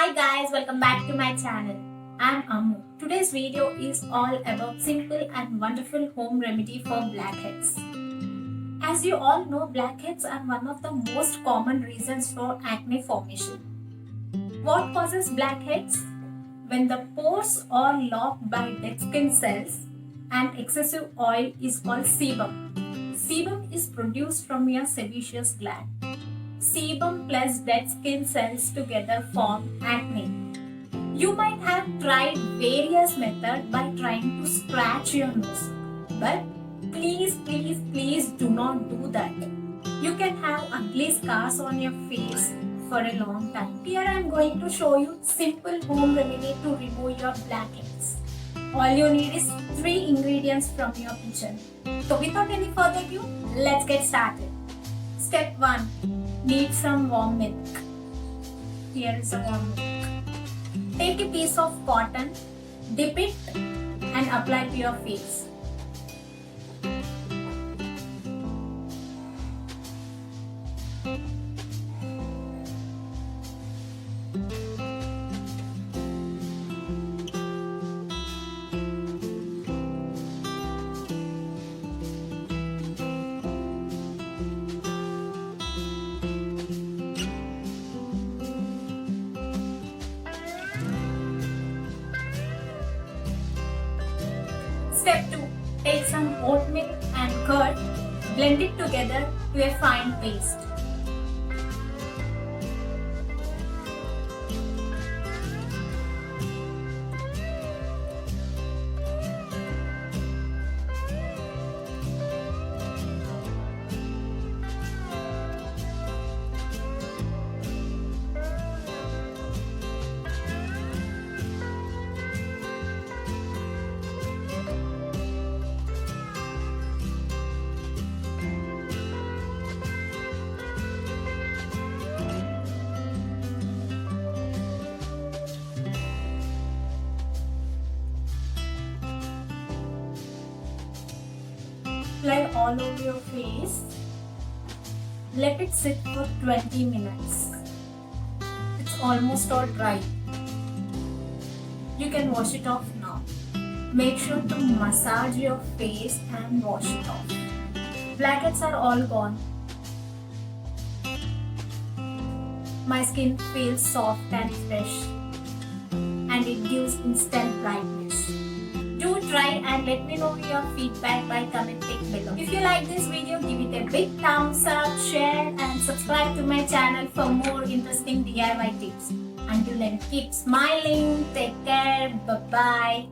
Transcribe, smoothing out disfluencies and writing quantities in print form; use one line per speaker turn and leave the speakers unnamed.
Hi guys, welcome back to my channel. I'm Ammu. Today's video is all about simple and wonderful home remedy for blackheads. As you all know, blackheads are one of the most common reasons for acne formation. What causes blackheads? When the pores are locked by dead skin cells and excessive oil is called sebum. Sebum is produced from your sebaceous gland. Sebum plus dead skin cells together form acne. You might have tried various methods by trying to scratch your nose, but please do not do that. You can have ugly scars on your face for a long time. Here I am going to show you simple home remedy to remove your blackheads. All you need is 3 ingredients from your kitchen. So without any further ado, let's get started. Step 1. Need some warm milk. Here is a warm milk. Take a piece of cotton, dip it and apply to your face. Step 2. Take some oat milk and curd, blend it together to a fine paste. Apply all over your face. Let it sit for 20 minutes. It's almost all dry. You can wash it off now. Make sure to massage your face and wash it off. Blackheads are all gone. My skin feels soft and fresh, and it gives instant brightness. Do try and let me know your feedback by commenting below. If you like this video, give it a big thumbs up, share and subscribe to my channel for more interesting DIY tips. Until then, keep smiling. Take care. Bye-bye.